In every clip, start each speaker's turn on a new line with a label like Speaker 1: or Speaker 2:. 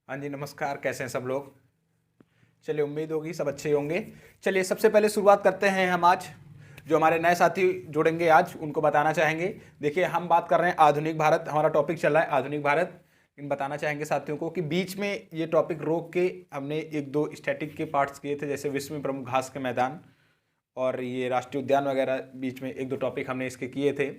Speaker 1: हाँ जी, नमस्कार। कैसे हैं सब लोग? चलिए, उम्मीद होगी सब अच्छे होंगे। चलिए, सबसे पहले शुरुआत करते हैं। हम आज जो हमारे नए साथी जुड़ेंगे आज उनको बताना चाहेंगे। देखिए, हम बात कर रहे हैं आधुनिक भारत, हमारा टॉपिक चल रहा है आधुनिक भारत। लेकिन बताना चाहेंगे साथियों को कि बीच में ये टॉपिक रोक के हमने एक दो स्टैटिक के पार्ट्स किए थे, जैसे विश्व में प्रमुख घास के मैदान और ये राष्ट्रीय उद्यान वगैरह। बीच में एक दो टॉपिक हमने इसके किए थे।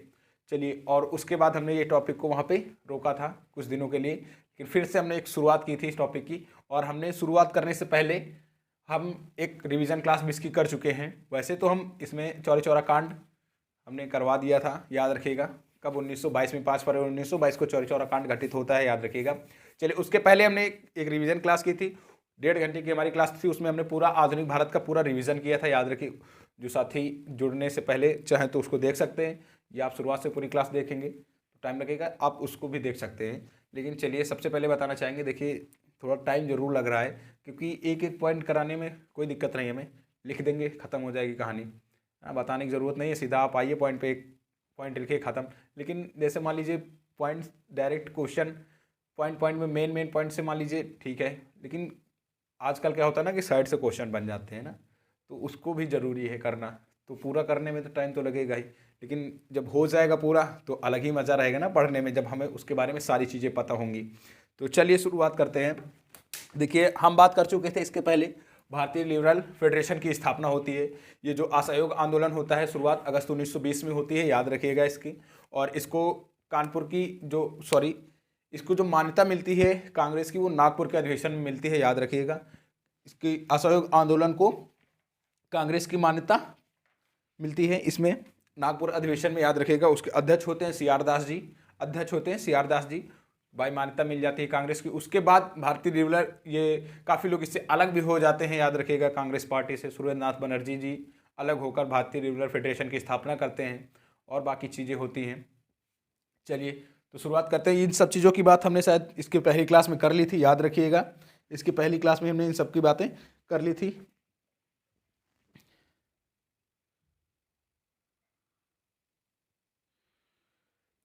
Speaker 1: चलिए, और उसके बाद हमने ये टॉपिक को वहाँ पे रोका था कुछ दिनों के लिए, लेकिन फिर से हमने एक शुरुआत की थी इस टॉपिक की। और हमने शुरुआत करने से पहले हम एक रिवीजन क्लास भी इसकी कर चुके हैं। वैसे तो हम इसमें चौरी चौरा कांड हमने करवा दिया था, याद रखिएगा। कब 1922 में 5 फरवरी 1922 को चौरी चौरा कांड घटित होता है, याद रखिएगा। चलिए, उसके पहले हमने एक रिवीजन क्लास की थी, 1.5 घंटे की हमारी क्लास थी। उसमें हमने पूरा आधुनिक भारत का पूरा रिवीजन किया था, याद रखिए। जो साथी जुड़ने से पहले चाहें तो उसको देख सकते हैं, या आप शुरुआत से पूरी क्लास देखेंगे तो टाइम लगेगा, आप उसको भी देख सकते हैं। लेकिन चलिए, सबसे पहले बताना चाहेंगे, देखिए थोड़ा टाइम जरूर लग रहा है, क्योंकि एक एक पॉइंट कराने में कोई दिक्कत नहीं है, हमें लिख देंगे ख़त्म हो जाएगी कहानी। बताने की ज़रूरत नहीं है, सीधा आप आइए पॉइंट पे, एक पॉइंट लिखिए ख़त्म। लेकिन जैसे मान लीजिए points, direct question point point में मेन मेन पॉइंट से मान लीजिए, ठीक है। लेकिन आजकल क्या होता है ना कि साइड से क्वेश्चन बन जाते हैं ना, तो उसको भी ज़रूरी है करना। तो पूरा करने में तो टाइम तो लगेगा ही, लेकिन जब हो जाएगा पूरा तो अलग ही मज़ा रहेगा ना पढ़ने में, जब हमें उसके बारे में सारी चीज़ें पता होंगी। तो चलिए शुरुआत करते हैं। देखिए, हम बात कर चुके थे इसके पहले, भारतीय लिबरल फेडरेशन की स्थापना होती है। ये जो असहयोग आंदोलन होता है, शुरुआत अगस्त 1920 में होती है, याद रखिएगा इसकी। और इसको कानपुर की इसको जो मान्यता मिलती है कांग्रेस की, वो नागपुर के अधिवेशन में मिलती है, याद रखिएगा। इसकी असहयोग आंदोलन को कांग्रेस की मान्यता मिलती है इसमें नागपुर अधिवेशन में, याद रखिएगा। उसके अध्यक्ष होते हैं सीआर दास जी, अध्यक्ष होते हैं सीआर दास जी। भाई, मान्यता मिल जाती है कांग्रेस की। उसके बाद भारतीय लिबरल, ये काफ़ी लोग इससे अलग भी हो जाते हैं, याद रखिएगा। कांग्रेस पार्टी से सुरेंद्रनाथ बनर्जी जी अलग होकर भारतीय लिबरल फेडरेशन की स्थापना करते हैं, और बाकी चीज़ें होती हैं। चलिए, तो शुरुआत करते हैं। इन सब चीज़ों की बात हमने शायद इसकी पहली क्लास में कर ली थी, याद रखिएगा। इसकी पहली क्लास में हमने इन सब की बातें कर ली थी।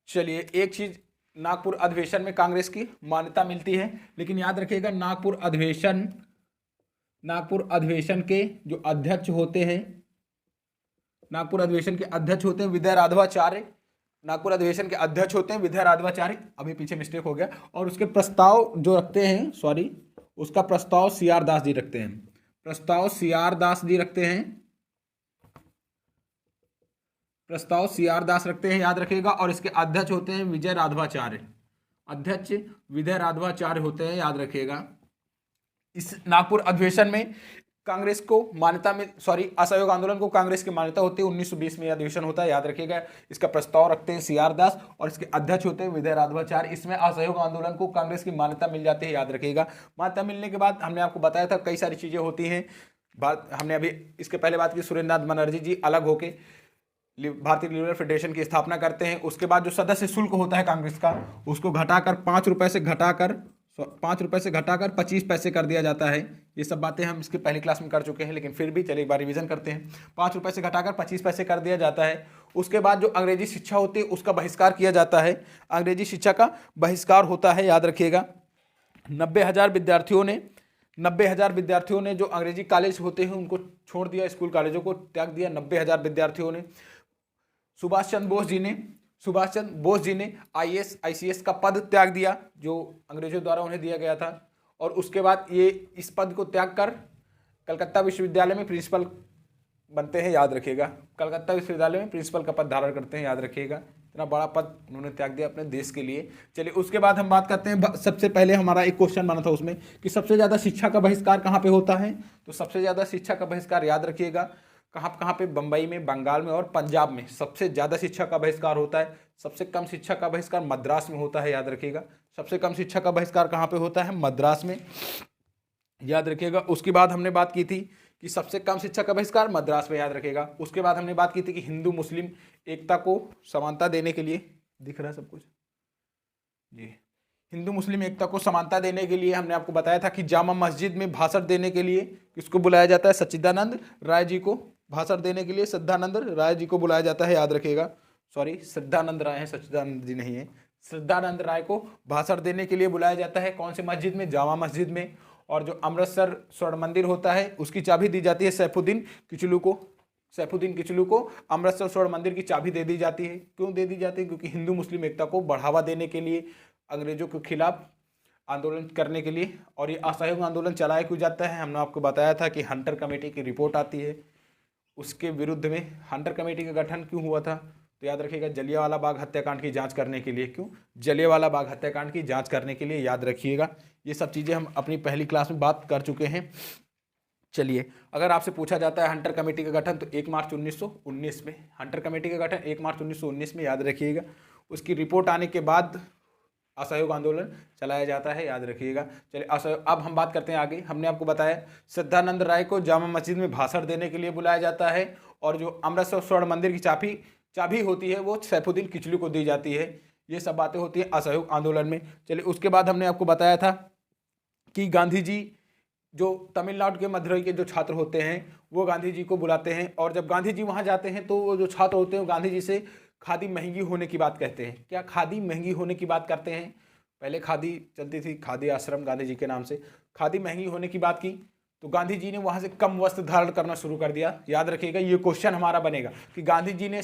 Speaker 1: चलिए, एक चीज, नागपुर अधिवेशन में कांग्रेस की मान्यता मिलती है, लेकिन याद रखिएगा नागपुर अधिवेशन के जो अध्यक्ष होते हैं, नागपुर अधिवेशन के अध्यक्ष होते हैं विजय राघवाचार्य। नागपुर अधिवेशन के अध्यक्ष होते हैं विजय राघवाचार्य, अभी पीछे मिस्टेक हो गया। और उसके प्रस्ताव जो रखते हैं, सॉरी, उसका प्रस्ताव सीआर दास जी रखते हैं। प्रस्ताव सीआर दास जी रखते हैं, प्रस्ताव सीआर दास रखते हैं, याद रखिएगा। और इसके अध्यक्ष होते हैं विजय राघवाचार्य, अध्यक्ष विजय राघवाचार्य होते हैं, याद रखिएगा। इस नागपुर अधिवेशन में कांग्रेस को मान्यता में, सॉरी, असहयोग आंदोलन को कांग्रेस की मान्यता होती है। 1920 में अधिवेशन होता है, याद रखिएगा। इसका प्रस्ताव रखते हैं सीआर दास और इसके अध्यक्ष होते हैं विजय राघवाचार्य। इसमें असहयोग आंदोलन को कांग्रेस की मान्यता मिल जाती है, याद रखिएगा। मान्यता मिलने के बाद हमने आपको बताया था कई सारी चीजें होती हैं। हमने अभी इसके पहले बात की, सुरेंद्रनाथ बनर्जी जी अलग होके भारतीय लिबरल फेडरेशन की स्थापना करते हैं। उसके बाद जो सदस्य शुल्क होता है कांग्रेस का, उसको घटाकर 5 रुपए से घटाकर 25 पैसे कर दिया जाता है। ये सब बातें हम इसके पहली क्लास में कर चुके हैं, लेकिन फिर भी चलिए एक बार रिवीजन करते हैं। 5 रुपए से घटाकर 25 पैसे कर दिया जाता है। उसके बाद जो अंग्रेजी शिक्षा होती है उसका बहिष्कार किया जाता है, अंग्रेजी शिक्षा का बहिष्कार होता है, याद रखिएगा। 90,000 विद्यार्थियों ने जो अंग्रेजी कॉलेज होते हैं उनको छोड़ दिया, स्कूल कॉलेजों को त्याग दिया। 90,000 विद्यार्थियों ने। सुभाष चंद्र बोस जी ने आईएएस आईसीएस का पद त्याग दिया, जो अंग्रेजों द्वारा उन्हें दिया गया था। और उसके बाद ये इस पद को त्याग कर कलकत्ता विश्वविद्यालय में प्रिंसिपल बनते हैं, याद रखिएगा। कलकत्ता विश्वविद्यालय में प्रिंसिपल का पद धारण करते हैं, याद रखिएगा। इतना बड़ा पद उन्होंने त्याग दिया अपने देश के लिए। चलिए, उसके बाद हम बात करते हैं। सबसे पहले हमारा एक क्वेश्चन बना था उसमें कि सबसे ज़्यादा शिक्षा का बहिष्कार कहाँ पे होता है। तो सबसे ज़्यादा शिक्षा का बहिष्कार, याद रखिएगा, कहाँ कहाँ पे, बंबई में, बंगाल में और पंजाब में सबसे ज़्यादा शिक्षा का बहिष्कार होता है। सबसे कम शिक्षा का बहिष्कार मद्रास में होता है, याद रखिएगा। सबसे कम शिक्षा का बहिष्कार कहाँ पे होता है, मद्रास में, याद रखिएगा। उसके बाद हमने बात की थी कि सबसे कम शिक्षा का बहिष्कार मद्रास में, याद रखिएगा। उसके बाद हमने बात की थी कि हिंदू मुस्लिम एकता को समानता देने के लिए, दिख रहा है सब कुछ जी, हिंदू मुस्लिम एकता को समानता देने के लिए हमने आपको बताया था कि जामा मस्जिद में भाषण देने के लिए किसको बुलाया जाता है, सच्चिदानंद राय जी को। भाषण देने के लिए सच्चिदानंद राय जी को बुलाया जाता है, याद रखिएगा। सॉरी, सच्चिदानंद राय है, सच्चिदानंद जी नहीं है, श्रद्धानंद राय को भाषण देने के लिए बुलाया जाता है। कौन सी मस्जिद में? जामा मस्जिद में। और जो अमृतसर स्वर्ण मंदिर होता है उसकी चाबी दी जाती है सैफुद्दीन किचलू को। सैफुद्दीन किचलू को अमृतसर स्वर्ण मंदिर की चाबी दे दी जाती है। क्यों दे दी जाती है? क्योंकि हिंदू मुस्लिम एकता को बढ़ावा देने के लिए, अंग्रेजों के खिलाफ आंदोलन करने के लिए। और ये असहयोग आंदोलन चलाया क्यों जाता है? हमने आपको बताया था कि हंटर कमेटी की रिपोर्ट आती है, उसके विरुद्ध में हंटर कमेटी का गठन क्यों हुआ था? तो याद रखिएगा, जलियांवाला बाग हत्याकांड की जांच करने के लिए। क्यों? जलियांवाला बाग हत्याकांड की जांच करने के लिए, याद रखिएगा। ये सब चीज़ें हम अपनी पहली क्लास में बात कर चुके हैं। चलिए, अगर आपसे पूछा जाता है हंटर कमेटी का गठन, तो 1 मार्च 1919 में हंटर कमेटी का गठन 1 मार्च 1919 में, याद रखिएगा। उसकी रिपोर्ट आने के बाद असहयोग आंदोलन चलाया जाता है, याद रखिएगा। चलिए, असहयोग, अब हम बात करते हैं आगे। हमने आपको बताया श्रद्धानंद राय को जामा मस्जिद में भाषण देने के लिए बुलाया जाता है, और जो अमृतसर स्वर्ण मंदिर की चाबी होती है वो सैफुद्दीन किचलू को दी जाती है। ये सब बातें होती हैं असहयोग आंदोलन में। चलिए, उसके बाद हमने आपको बताया था कि गांधी जी जो तमिलनाडु के मदुरई के जो छात्र होते हैं वो गांधी जी को बुलाते हैं, और जब गांधी जी वहाँ जाते हैं तो वो जो छात्र होते हैं वो गांधी जी से खादी महंगी होने की बात कहते हैं। क्या खादी महंगी होने की बात करते हैं? पहले खादी चलती थी, खादी आश्रम गांधी जी के नाम से। खादी महंगी होने की बात की तो गांधी जी ने वहाँ से कम वस्त्र धारण करना शुरू कर दिया। याद रखिएगा, ये क्वेश्चन हमारा बनेगा कि गांधी जी ने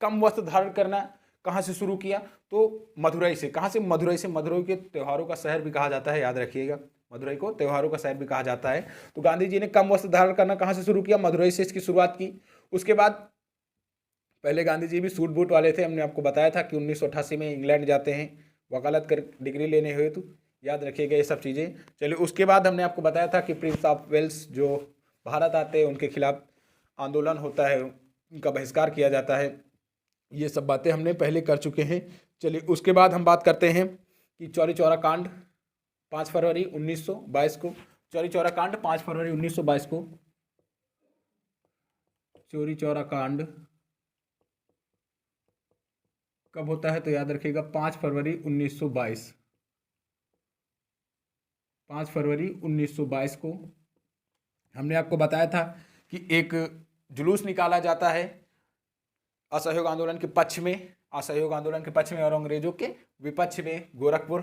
Speaker 1: कम वस्त्र धारण करना कहाँ से शुरू किया? तो मदुरई से। कहाँ से? मदुरई से। मदुरई के त्योहारों का शहर भी कहा जाता है, याद रखिएगा। मदुरई को त्योहारों का शहर भी कहा जाता है। तो गांधी जी ने कम वस्त्र धारण करना कहाँ से शुरू किया? मदुरई से इसकी शुरुआत की। उसके बाद पहले गांधी जी भी सूट बूट वाले थे। हमने आपको बताया था कि 1988 में इंग्लैंड जाते हैं वकालत कर डिग्री लेने हुए, तो याद रखिएगा ये सब चीज़ें। चलिए, उसके बाद हमने आपको बताया था कि प्रिंस ऑफ वेल्स जो भारत आते हैं उनके खिलाफ आंदोलन होता है, उनका बहिष्कार किया जाता है। ये सब बातें हमने पहले कर चुके हैं। चलिए, उसके बाद हम बात करते हैं कि चौरी चौरा कांड 5 फरवरी 1922 को। चौरी चौरा कांड 5 फरवरी 1922 को। चौरी चौरा कांड कब होता है? तो याद रखिएगा 5 फरवरी 1922। 5 फरवरी 1922 को हमने आपको बताया था कि एक जुलूस निकाला जाता है असहयोग आंदोलन के पक्ष में। असहयोग आंदोलन के पक्ष में और अंग्रेजों के विपक्ष में गोरखपुर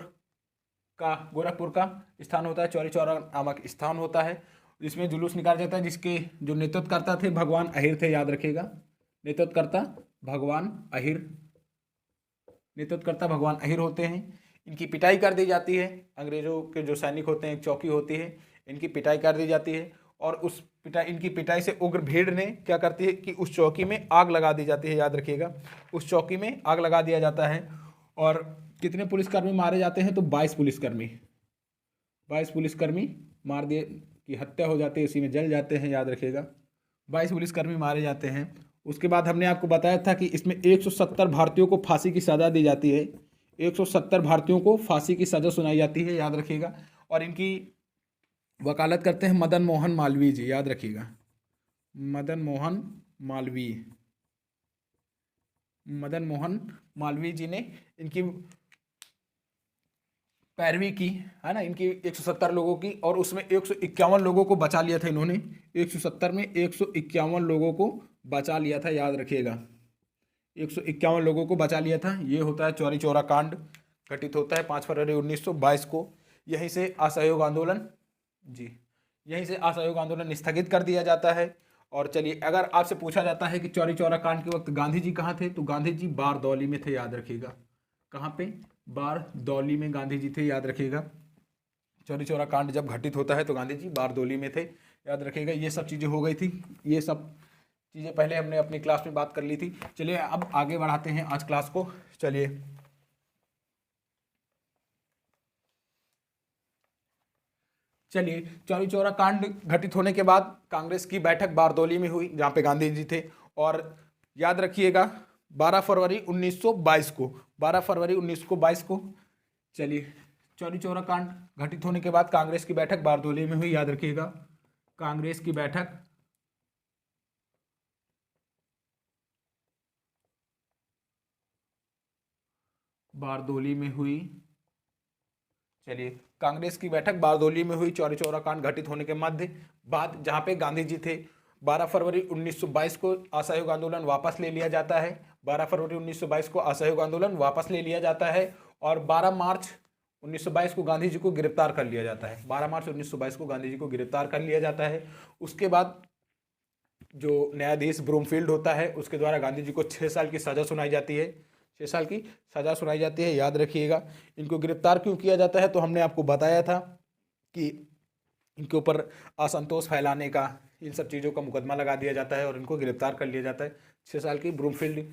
Speaker 1: का स्थान होता है, चौरी चौरा नामक स्थान होता है, जिसमें जुलूस निकाला जाता है, जिसके जो नेतृत्वकर्ता थे भगवान अहिर थे। याद रखिएगा, नेतृत्वकर्ता भगवान अहिर होते हैं। इनकी पिटाई कर दी जाती है। अंग्रेजों के जो सैनिक होते हैं, एक चौकी होती है, इनकी पिटाई कर दी जाती है। और इनकी पिटाई से उग्र भीड़ ने क्या करती है कि उस चौकी में आग लगा दी जाती है। याद रखिएगा, उस चौकी में आग लगा दिया जाता है। और कितने पुलिसकर्मी मारे जाते हैं? तो 22 पुलिसकर्मी मार दिए, की हत्या हो जाती है, उसी में जल जाते हैं। याद रखिएगा, 22 पुलिसकर्मी मारे जाते हैं। उसके बाद हमने आपको बताया था कि इसमें 170 भारतीयों को फांसी की सज़ा दी जाती है। 170 भारतीयों को फांसी की सज़ा सुनाई जाती है, याद रखिएगा। और इनकी वकालत करते हैं मदन मोहन मालवीय जी। याद रखिएगा, मदन मोहन मालवीय जी ने इनकी पैरवी की, है ना, इनकी 170 लोगों की। और उसमें 151 लोगों को बचा लिया था इन्होंने। 170 में 151 लोगों को बचा लिया था, याद रखिएगा, 151 लोगों को बचा लिया था। ये होता है चौरी चौरा कांड, घटित होता है 5 फरवरी 1922 को। यहीं से असहयोग आंदोलन स्थगित कर दिया जाता है। और चलिए, अगर आपसे पूछा जाता है कि चौरी चौरा कांड के वक्त गांधी जी कहाँ थे, तो गांधी जी बारदौली में थे। याद रखिएगा, कहाँ पे? बारदौली में गांधी जी थे। याद रखिएगा, चौरी चौरा कांड जब घटित होता है तो गांधी जी बारदौली में थे। याद रखिएगा, ये सब चीज़ें हो गई थी। ये सब चीज़ें पहले हमने अपनी क्लास में बात कर ली थी। चलिए, अब आगे बढ़ाते हैं आज क्लास को। चलिए, चौरी चौरा कांड घटित होने के बाद कांग्रेस की बैठक बारदौली में हुई, जहाँ पे गांधी जी थे। और याद रखिएगा, 12 फरवरी 1922 को चलिए, चौरी चौरा कांड घटित होने के बाद कांग्रेस की बैठक बारदौली में हुई। याद रखिएगा, कांग्रेस की बैठक बारदौली में हुई। चलिए, कांग्रेस की बैठक बारदौली में हुई चौरी चौरा कांड घटित होने के बाद, जहां पे गांधी जी थे। 12 फरवरी 1922 को असहयोग आंदोलन वापस ले लिया जाता है 12 फरवरी 1922 को असहयोग आंदोलन वापस ले लिया जाता है और 12 मार्च 1922 को गांधी जी को गिरफ्तार कर लिया जाता है। 12 मार्च 1922 को गांधी जी को गिरफ्तार कर लिया जाता है। उसके बाद जो न्यायाधीश ब्रूमफील्ड होता है उसके द्वारा गांधी जी को 6 साल की सज़ा सुनाई जाती है। 6 साल की सज़ा सुनाई जाती है, याद रखिएगा। इनको गिरफ्तार क्यों किया जाता है, तो हमने आपको बताया था कि इनके ऊपर असंतोष फैलाने का, इन सब चीज़ों का मुकदमा लगा दिया जाता है और इनको गिरफ्तार कर लिया जाता है। 6 साल की ब्रूमफील्ड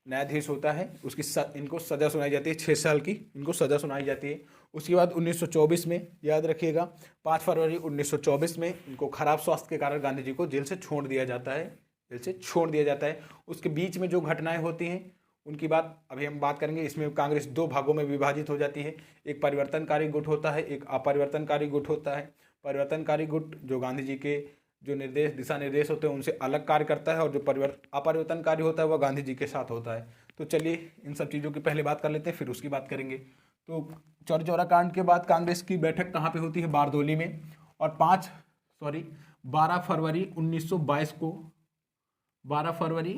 Speaker 1: न्यायाधीश होता है, उसकी इनको सज़ा सुनाई जाती है, 6 साल की इनको सज़ा सुनाई जाती है। उसके बाद 1924 में, याद रखिएगा, 5 फरवरी 1924 में इनको खराब स्वास्थ्य के कारण गांधी जी को जेल से छोड़ दिया जाता है, जेल से छोड़ दिया जाता है। उसके बीच में जो घटनाएं होती हैं उनकी बात अभी हम बात करेंगे। इसमें कांग्रेस 2 भागों में विभाजित हो जाती है। एक परिवर्तनकारी गुट होता है, एक अपरिवर्तनकारी गुट होता है। परिवर्तनकारी गुट जो गांधी जी के जो निर्देश, दिशा निर्देश होते हैं उनसे अलग कार्य करता है और जो अपरिवर्तनकारी होता है वह गांधी जी के साथ होता है। तो चलिए इन सब चीज़ों की पहले बात कर लेते हैं, फिर उसकी बात करेंगे। तो चौरी चौरा कांड के बाद कांग्रेस की बैठक कहाँ पे होती है, बारदोली में। और 12 फरवरी 1922 को 12 फरवरी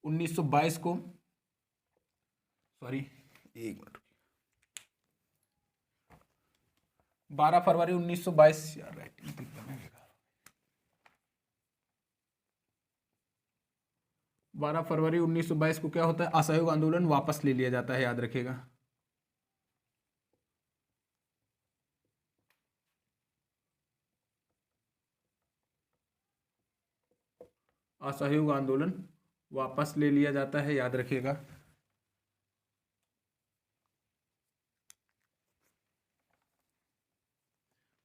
Speaker 1: 1922 को सॉरी एक मिनट 12 फरवरी 1922 यार राइटिंग एकदम है बेकार। 12 फरवरी 1922 को क्या होता है, असहयोग आंदोलन वापस ले लिया जाता है, याद रखिएगा। असहयोग आंदोलन वापस ले लिया जाता है, याद रखिएगा।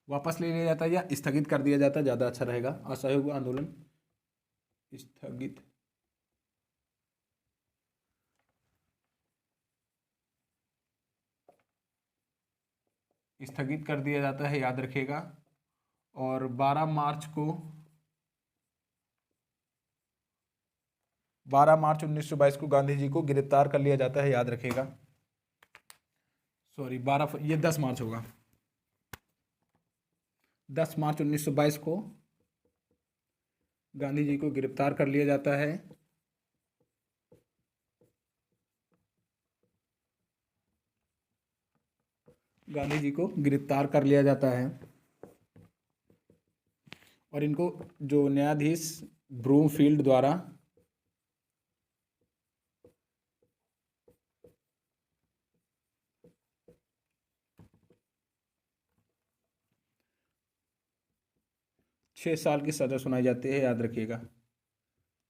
Speaker 1: वापस ले लिया जाता है या स्थगित कर दिया जाता है, ज़्यादा अच्छा रहेगा। असहयोग आंदोलन स्थगित स्थगित कर दिया जाता है, याद रखिएगा। और 12 मार्च 1922 को गांधी जी को गिरफ्तार कर लिया जाता है, याद रखिएगा। सॉरी ये 10 मार्च होगा। 10 मार्च 1922 को गांधी जी को गिरफ्तार कर लिया जाता है। गांधी जी को गिरफ्तार कर लिया जाता है और इनको जो न्यायाधीश ब्रूमफील्ड द्वारा छः साल की सज़ा सुनाई जाती है, याद रखिएगा।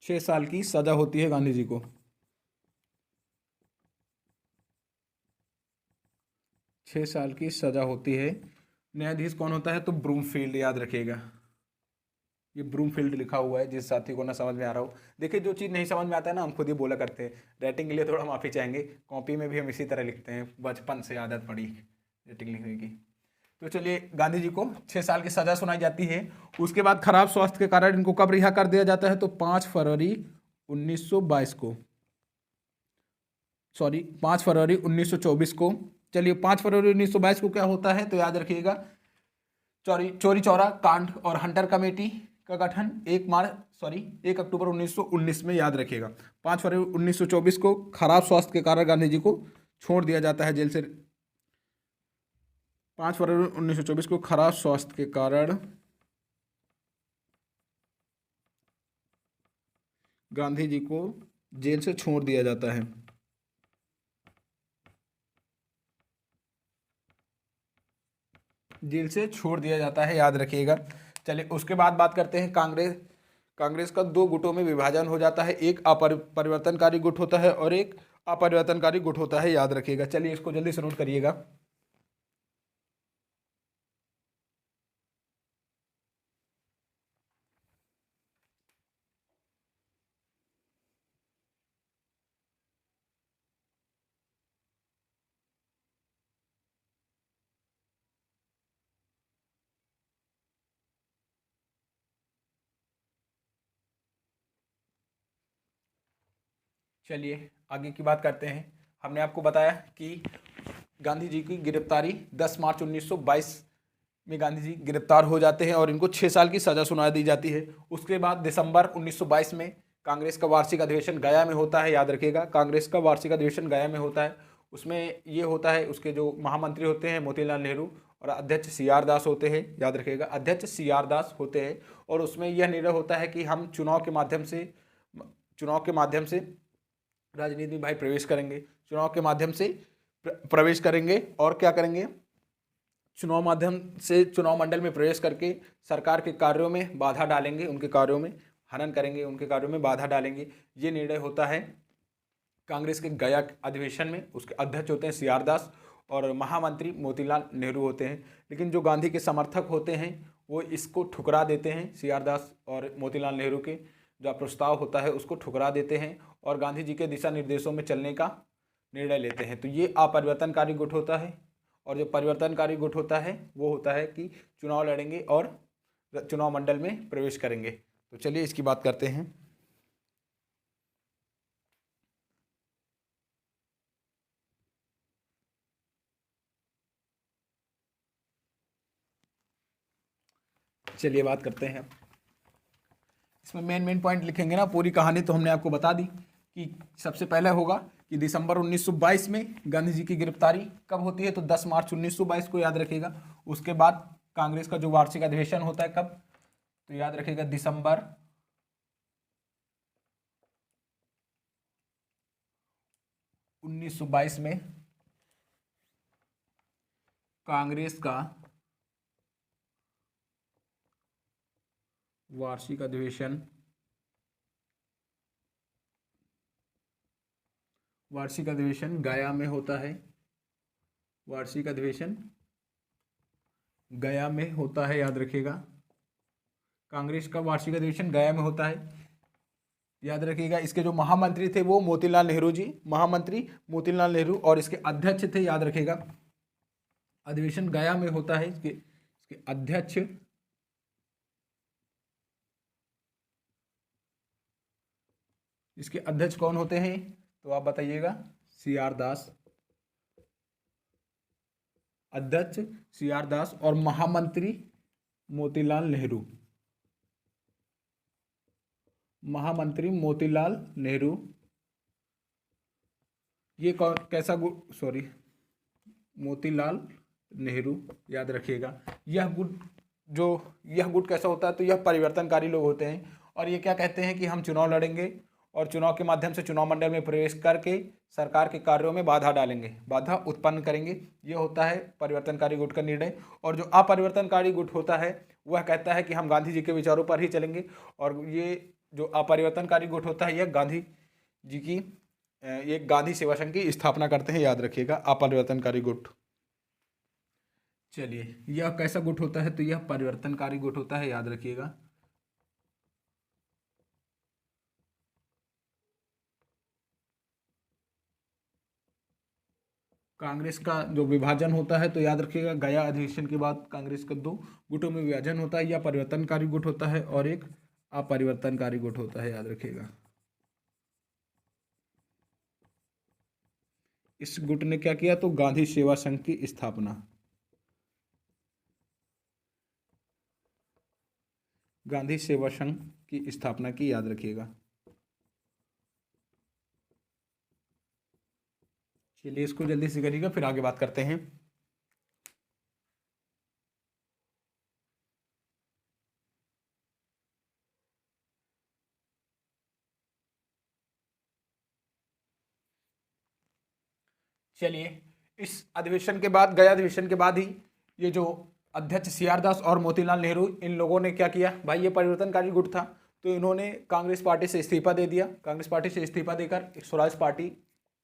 Speaker 1: 6 साल की सज़ा होती है गांधी जी को। 6 साल की सज़ा होती है। न्यायाधीश कौन होता है, तो ब्रूमफील्ड, याद रखिएगा। ये ब्रूमफील्ड लिखा हुआ है, जिस साथी को ना समझ में आ रहा हो। देखिए जो चीज़ नहीं समझ में आता है ना, हम खुद ही बोला करते हैं। राइटिंग के लिए थोड़ा माफ़ी चाहेंगे, कॉपी में भी हम इसी तरह लिखते हैं, बचपन से आदत पड़ी राइटिंग लिखने की। तो चलिए, गांधी जी को 6 साल की सज़ा सुनाई जाती है। उसके बाद खराब स्वास्थ्य के कारण इनको कब रिहा कर दिया जाता है, तो 5 फरवरी 1922 को, सॉरी 5 फरवरी 1924 को। चलिए 5 फरवरी 1922 को क्या होता है, तो याद रखिएगा, चौरी चौरा कांड और हंटर कमेटी का गठन 1 अक्टूबर 1919 में, याद रखिएगा। 5 फरवरी 1924 को खराब स्वास्थ्य के कारण गांधी जी को छोड़ दिया जाता है जेल से। 5 फरवरी 1924 को खराब स्वास्थ्य के कारण गांधी जी को जेल से छोड़ दिया जाता है। जेल से छोड़ दिया जाता है, याद रखिएगा। चलिए उसके बाद बात करते हैं कांग्रेस का 2 गुटों में विभाजन हो जाता है। एक परिवर्तनकारी गुट होता है और एक अपरिवर्तनकारी गुट होता है, याद रखिएगा। चलिए इसको जल्दी से नोट करिएगा। चलिए आगे की बात करते हैं। हमने आपको बताया कि गांधी जी की गिरफ्तारी 10 मार्च 1922 में गांधी जी गिरफ्तार हो जाते हैं और इनको 6 साल की सज़ा सुना दी जाती है। उसके बाद दिसंबर 1922 में कांग्रेस का वार्षिक अधिवेशन गया में होता है, याद रखिएगा। कांग्रेस का वार्षिक अधिवेशन गया में होता है। उसमें ये होता है, उसके जो महामंत्री होते हैं मोतीलाल नेहरू और अध्यक्ष सी आर दास होते हैं, याद रखिएगा, अध्यक्ष सी आर दास होते हैं। और उसमें यह निर्णय होता है कि हम चुनाव के माध्यम से राजनीति में भाई प्रवेश करेंगे, चुनाव के माध्यम से प्रवेश करेंगे और क्या करेंगे, चुनाव माध्यम से चुनाव मंडल में प्रवेश करके सरकार के कार्यों में बाधा डालेंगे, उनके कार्यों में हनन करेंगे, उनके कार्यों में बाधा डालेंगे। ये निर्णय होता है कांग्रेस के गया अधिवेशन में। उसके अध्यक्ष होते हैं सी आर दास और महामंत्री मोतीलाल नेहरू होते हैं। लेकिन जो गांधी के समर्थक होते हैं वो इसको ठुकरा देते हैं, सी आर दास और मोतीलाल नेहरू के जो प्रस्ताव होता है उसको ठुकरा देते हैं और गांधी जी के दिशा निर्देशों में चलने का निर्णय लेते हैं। तो ये अपरिवर्तनकारी गुट होता है। और जो परिवर्तनकारी गुट होता है वो होता है कि चुनाव लड़ेंगे और चुनाव मंडल में प्रवेश करेंगे। तो चलिए इसकी बात करते हैं। चलिए बात करते हैं। इसमें मेन पॉइंट लिखेंगे ना, पूरी कहानी तो हमने आपको बता दी कि सबसे पहले होगा कि दिसंबर 1922 में गांधी जी की गिरफ्तारी कब होती है, तो 10 मार्च 1922 को, याद रखिएगा। उसके बाद कांग्रेस का जो वार्षिक अधिवेशन होता है कब, तो याद रखिएगा दिसंबर 1922 में कांग्रेस का वार्षिक अधिवेशन गया में होता है। वार्षिक अधिवेशन गया में होता है, याद रखिएगा। कांग्रेस का वार्षिक अधिवेशन गया में होता है, याद रखिएगा। इसके जो महामंत्री थे वो मोतीलाल नेहरू जी, महामंत्री मोतीलाल नेहरू, और इसके अध्यक्ष थे, याद रखिएगा। अधिवेशन गया में होता है, इसके अध्यक्ष कौन होते हैं, तो आप बताइएगा। सी आर दास, अध्यक्ष सी आर दास और महामंत्री मोतीलाल नेहरू। महामंत्री मोतीलाल नेहरू, ये कैसा गुट, सॉरी, मोतीलाल नेहरू, याद रखिएगा। यह गुट कैसा होता है, तो यह परिवर्तनकारी लोग होते हैं और ये क्या कहते हैं कि हम चुनाव लड़ेंगे और चुनाव के माध्यम से चुनाव मंडल में प्रवेश करके सरकार के कार्यों में बाधा डालेंगे, बाधा उत्पन्न करेंगे। ये होता है परिवर्तनकारी गुट का निर्णय। और जो अपरिवर्तनकारी गुट होता है वह कहता है कि हम गांधी जी के विचारों पर ही चलेंगे। और ये जो अपरिवर्तनकारी गुट होता है यह गांधी जी की एक गांधी सेवा संघ की स्थापना करते हैं, याद रखिएगा, अपरिवर्तनकारी गुट। चलिए, यह कैसा गुट होता है, तो यह परिवर्तनकारी गुट होता है, याद रखिएगा। कांग्रेस का जो विभाजन होता है, तो याद रखिएगा गया अधिवेशन के बाद कांग्रेस का 2 गुटों में विभाजन होता है। या परिवर्तनकारी गुट होता है और एक अपरिवर्तनकारी गुट होता है, याद रखिएगा। इस गुट ने क्या किया, तो गांधी सेवा संघ की स्थापना, गांधी सेवा संघ की स्थापना की, याद रखिएगा। चलिए इसको जल्दी से करिएगा, फिर आगे बात करते हैं। चलिए, इस अधिवेशन के बाद, गया अधिवेशन के बाद ही ये जो अध्यक्ष सी आर दास और मोतीलाल नेहरू, इन लोगों ने क्या किया भाई, ये परिवर्तनकारी गुट था तो इन्होंने कांग्रेस पार्टी से इस्तीफा दे दिया। कांग्रेस पार्टी से इस्तीफा देकर एक स्वराज पार्टी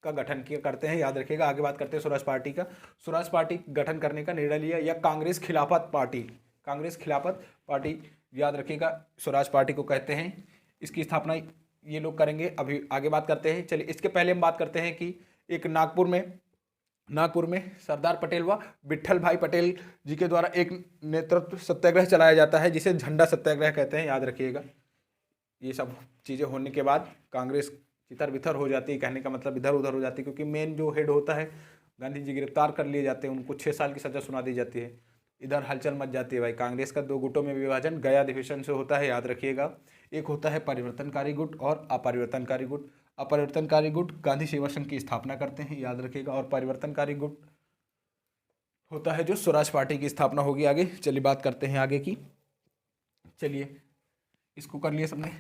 Speaker 1: का गठन किया करते हैं, याद रखिएगा। आगे बात करते हैं स्वराज पार्टी का। स्वराज पार्टी गठन करने का निर्णय लिया, या कांग्रेस खिलाफत पार्टी, याद रखिएगा, स्वराज पार्टी को कहते हैं। इसकी स्थापना ये लोग करेंगे, अभी आगे बात करते हैं। चलिए, इसके पहले हम बात करते हैं कि एक नागपुर में सरदार पटेल व विट्ठल भाई पटेल जी के द्वारा एक नेतृत्व सत्याग्रह चलाया जाता है, जिसे झंडा सत्याग्रह कहते हैं, याद रखिएगा। ये सब चीज़ें होने के बाद कांग्रेस तितर बितर हो जाती है, कहने का मतलब इधर उधर हो जाती है, क्योंकि मेन जो हेड होता है गांधी जी गिरफ्तार कर लिए जाते हैं, उनको 6 साल की सज़ा सुना दी जाती है। इधर हलचल मच जाती है भाई। कांग्रेस का दो गुटों में विभाजन गया अधिवेशन से होता है, याद रखिएगा। एक होता है परिवर्तनकारी गुट और अपरिवर्तनकारी गुट। अपरिवर्तनकारी गुट गांधी सेवा संघ की स्थापना करते हैं, याद रखिएगा। और परिवर्तनकारी गुट होता है जो स्वराज पार्टी की स्थापना होगी आगे। चलिए बात करते हैं आगे की। चलिए इसको कर लिए सबने।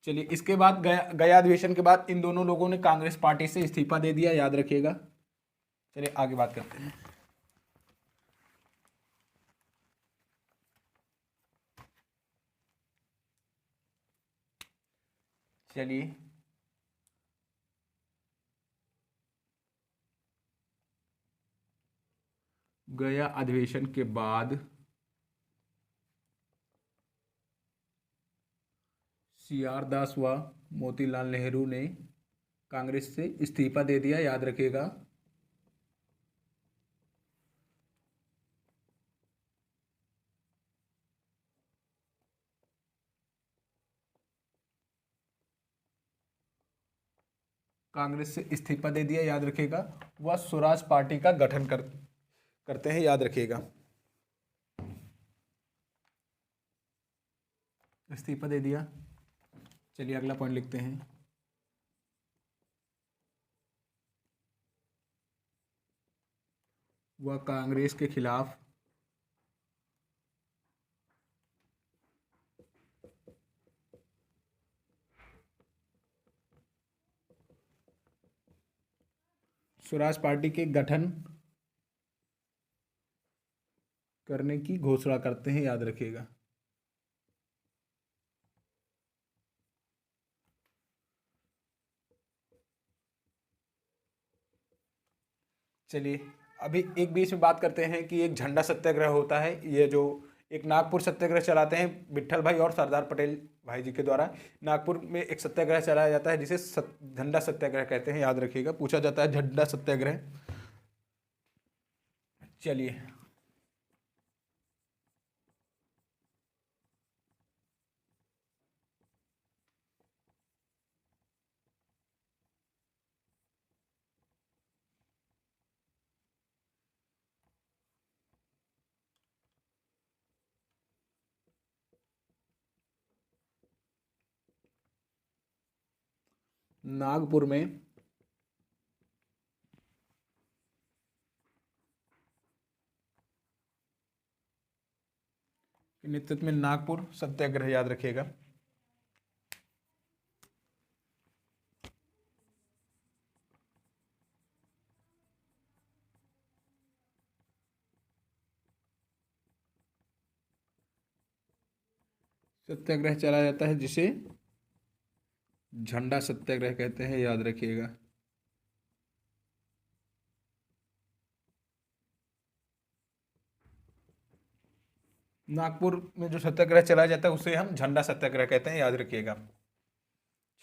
Speaker 1: चलिए इसके बाद गया अधिवेशन के बाद इन दोनों लोगों ने कांग्रेस पार्टी से इस्तीफा दे दिया, याद रखिएगा। चलिए आगे बात करते हैं। चलिए गया अधिवेशन के बाद CR दास व मोतीलाल नेहरू ने कांग्रेस से इस्तीफा दे दिया, याद रखिएगा। कांग्रेस से इस्तीफा दे दिया, याद रखिएगा। वह स्वराज पार्टी का गठन करते हैं, याद रखिएगा। इस्तीफा दे दिया। चलिए अगला पॉइंट लिखते हैं। वह कांग्रेस के खिलाफ स्वराज पार्टी के गठन करने की घोषणा करते हैं, याद रखिएगा। चलिए अभी एक बीच में बात करते हैं कि एक झंडा सत्याग्रह होता है। ये जो एक नागपुर सत्याग्रह चलाते हैं विट्ठल भाई और सरदार पटेल भाई जी के द्वारा। नागपुर में एक सत्याग्रह चलाया जाता है जिसे झंडा सत्याग्रह कहते हैं, याद रखिएगा। पूछा जाता है झंडा सत्याग्रह। चलिए नागपुर में नेतृत्व में नागपुर सत्याग्रह, याद रखिएगा। सत्याग्रह चलाया जाता है जिसे झंडा सत्याग्रह कहते हैं, याद रखिएगा। नागपुर में जो सत्याग्रह चलाया जाता है उसे हम झंडा सत्याग्रह कहते हैं, याद रखिएगा।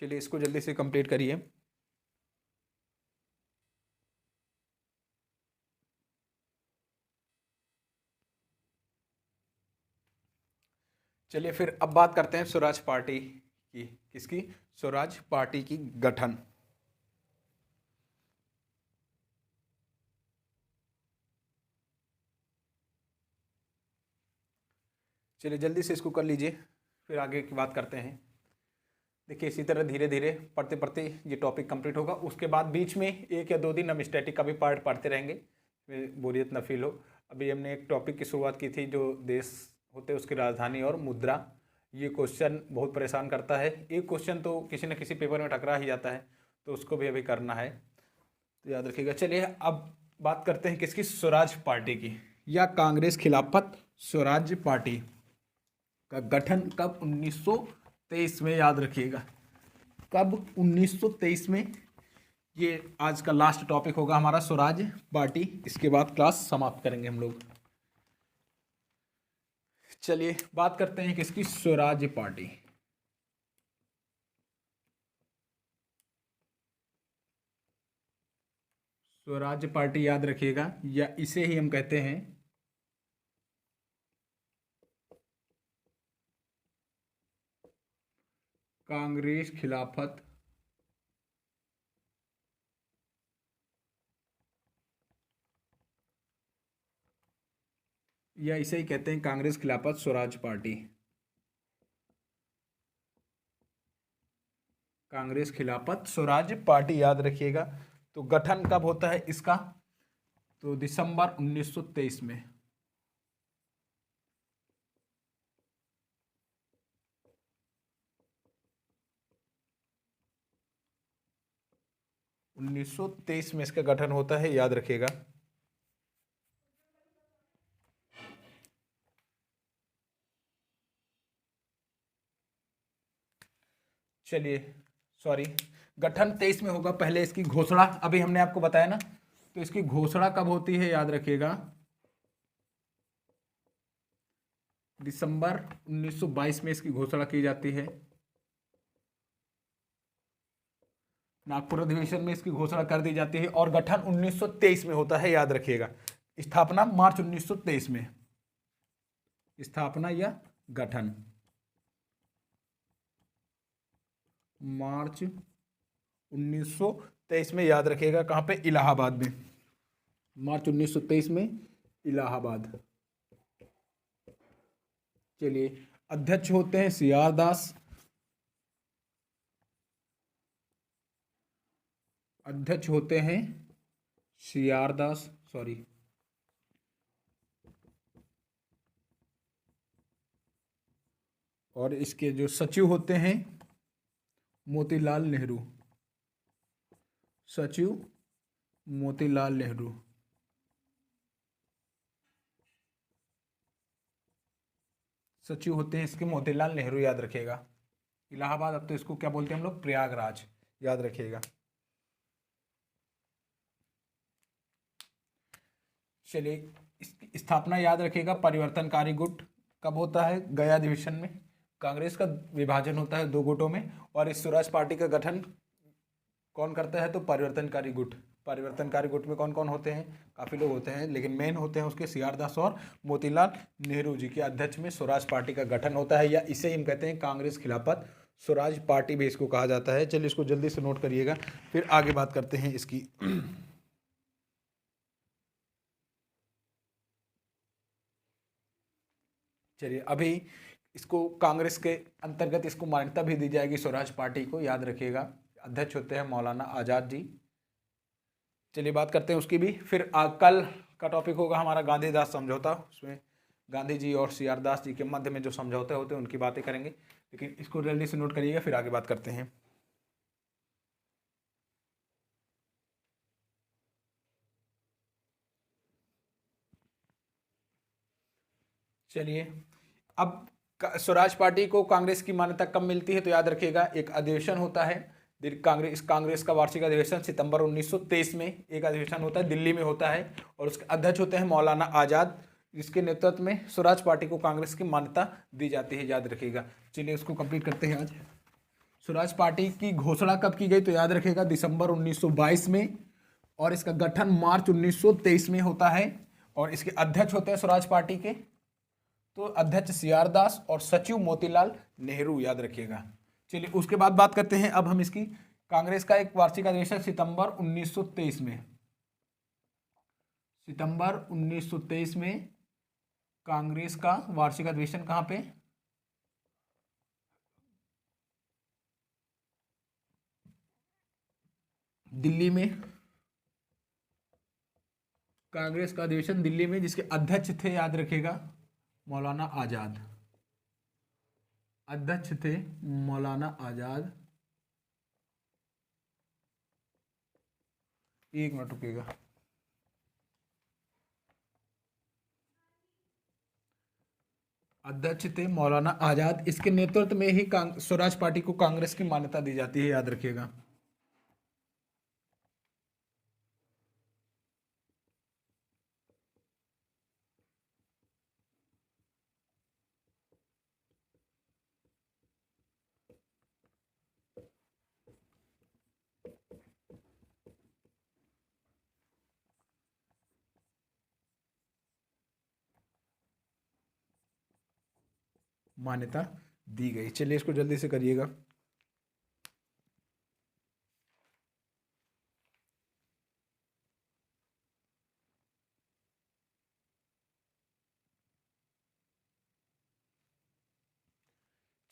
Speaker 1: चलिए इसको जल्दी से कंप्लीट करिए। चलिए फिर अब बात करते हैं स्वराज पार्टी की। किसकी? स्वराज पार्टी की गठन। चलिए जल्दी से इसको कर लीजिए, फिर आगे की बात करते हैं। देखिए इसी तरह धीरे धीरे पढ़ते पढ़ते ये टॉपिक कंप्लीट होगा। उसके बाद बीच में 1 या 2 दिन हम स्टैटिक का भी पार्ट पढ़ते रहेंगे, बोरियत न फील हो। अभी हमने एक टॉपिक की शुरुआत की थी जो देश होते उसकी राजधानी और मुद्रा। ये क्वेश्चन बहुत परेशान करता है। एक क्वेश्चन तो किसी न किसी पेपर में टकरा ही जाता है, तो उसको भी अभी करना है, तो याद रखिएगा। चलिए अब बात करते हैं किसकी? स्वराज पार्टी की, या कांग्रेस खिलाफत स्वराज पार्टी का गठन कब? 1923 में, याद रखिएगा। कब? 1923 में। ये आज का लास्ट टॉपिक होगा हमारा स्वराज पार्टी। इसके बाद क्लास समाप्त करेंगे हम लोग। चलिए बात करते हैं किसकी? स्वराज पार्टी। स्वराज पार्टी, याद रखिएगा, या इसे ही हम कहते हैं कांग्रेस खिलाफत या इसे ही कहते हैं कांग्रेस खिलाफत स्वराज पार्टी। कांग्रेस खिलाफत स्वराज पार्टी याद रखिएगा। तो गठन कब होता है इसका? तो दिसंबर 1923 में। 1923 में इसका गठन होता है, याद रखिएगा। चलिए, सॉरी, गठन 23 में होगा। पहले इसकी घोषणा अभी हमने आपको बताया ना, तो इसकी घोषणा कब होती है याद रखिएगा। दिसंबर 1922 में इसकी घोषणा की जाती है। नागपुर अधिवेशन में इसकी घोषणा कर दी जाती है और गठन 1923 में होता है, याद रखिएगा। स्थापना मार्च 1923 में। स्थापना या गठन मार्च 1923 में, याद रखिएगा। कहां पे? इलाहाबाद में। मार्च 1923 में इलाहाबाद। चलिए, अध्यक्ष होते हैं सी आर दास। अध्यक्ष होते हैं सी आर दास, सॉरी, और इसके जो सचिव होते हैं मोतीलाल नेहरू। सचिव मोतीलाल नेहरू। सचिव होते हैं इसके मोतीलाल नेहरू, याद रखिएगा। इलाहाबाद, अब तो इसको क्या बोलते हैं हम लोग? प्रयागराज, याद रखिएगा। चलिए, इसकी स्थापना याद रखिएगा। परिवर्तनकारी गुट कब होता है? गया अधिवेशन में। कांग्रेस का विभाजन होता है दो गुटों में, और इस स्वराज पार्टी का गठन कौन करता है? तो परिवर्तनकारी गुट। परिवर्तनकारी गुट में कौन कौन होते हैं? काफ़ी लोग होते हैं, लेकिन मेन होते हैं उसके सी आर दास और मोतीलाल नेहरू जी के अध्यक्ष में स्वराज पार्टी का गठन होता है, या इसे हम कहते हैं कांग्रेस खिलाफत स्वराज पार्टी भी इसको कहा जाता है। चलिए, इसको जल्दी से नोट करिएगा, फिर आगे बात करते हैं इसकी। चलिए, अभी इसको कांग्रेस के अंतर्गत इसको मान्यता भी दी जाएगी स्वराज पार्टी को, याद रखिएगा। अध्यक्ष होते हैं मौलाना आज़ाद जी। चलिए, बात करते हैं उसकी भी। फिर कल का टॉपिक होगा हमारा गांधीदास समझौता। उसमें गांधी जी और सी आर दास जी के मध्य में जो समझौते होते हैं उनकी बातें करेंगे, लेकिन इसको जल्दी से नोट करिएगा, फिर आगे बात करते हैं। चलिए, अब स्वराज पार्टी को कांग्रेस की मान्यता कब मिलती है? तो याद रखिएगा, एक अधिवेशन होता है कांग्रेस का वार्षिक अधिवेशन सितंबर 1923 में एक अधिवेशन होता है, दिल्ली में होता है, और उसके अध्यक्ष होते हैं मौलाना आज़ाद, जिसके नेतृत्व में स्वराज पार्टी को कांग्रेस की मान्यता दी जाती है, याद रखिएगा। चलिए, उसको कंप्लीट करते हैं आज। स्वराज पार्टी की घोषणा कब की गई? तो याद रखिएगा, दिसंबर 1922 में, और इसका गठन मार्च 1923 में होता है, और इसके अध्यक्ष होते हैं स्वराज पार्टी के, तो अध्यक्ष सी आर दास और सचिव मोतीलाल नेहरू, याद रखिएगा। चलिए, उसके बाद बात करते हैं अब हम इसकी। कांग्रेस का एक वार्षिक अधिवेशन सितंबर 1923 में। सितंबर 1923 में कांग्रेस का वार्षिक अधिवेशन कहां पे? दिल्ली में। कांग्रेस का अधिवेशन दिल्ली में, जिसके अध्यक्ष थे, याद रखिएगा, मौलाना आजाद। अध्यक्ष थे मौलाना आजाद। एक मिनट रुकिएगा। अध्यक्ष थे मौलाना आजाद। इसके नेतृत्व में ही स्वराज पार्टी को कांग्रेस की मान्यता दी जाती है, याद रखिएगा। मान्यता दी गई। चलिए, इसको जल्दी से करिएगा।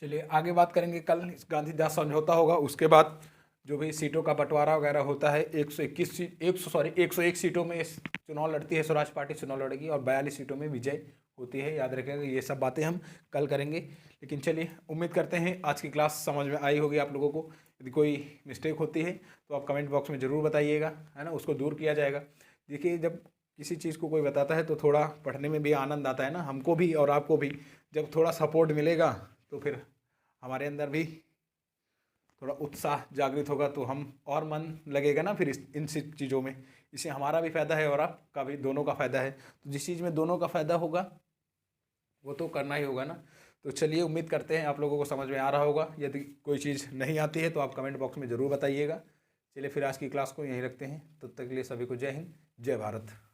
Speaker 1: चलिए आगे बात करेंगे। कल गांधी दास समझौता होगा, उसके बाद जो भी सीटों का बंटवारा वगैरह होता है, 121 सीट 101 सीटों में चुनाव लड़ती है स्वराज पार्टी, चुनाव लड़ेगी और 42 सीटों में विजय होती है। याद रखिएगा, ये सब बातें हम कल करेंगे। लेकिन चलिए, उम्मीद करते हैं आज की क्लास समझ में आई होगी आप लोगों को। यदि कोई मिस्टेक होती है तो आप कमेंट बॉक्स में ज़रूर बताइएगा, है ना, उसको दूर किया जाएगा। देखिए, जब किसी चीज़ को कोई बताता है तो थोड़ा पढ़ने में भी आनंद आता है ना, हमको भी और आपको भी। जब थोड़ा सपोर्ट मिलेगा तो फिर हमारे अंदर भी थोड़ा उत्साह जागृत होगा, तो हम और मन लगेगा ना फिर इन चीज़ों में। इससे हमारा भी फ़ायदा है और आपका भी, दोनों का फ़ायदा है। तो जिस चीज़ में दोनों का फ़ायदा होगा वो तो करना ही होगा ना। तो चलिए, उम्मीद करते हैं आप लोगों को समझ में आ रहा होगा। यदि कोई चीज़ नहीं आती है तो आप कमेंट बॉक्स में ज़रूर बताइएगा। चलिए फिर आज की क्लास को यहीं रखते हैं। तब तक के लिए सभी को जय हिंद, जय भारत।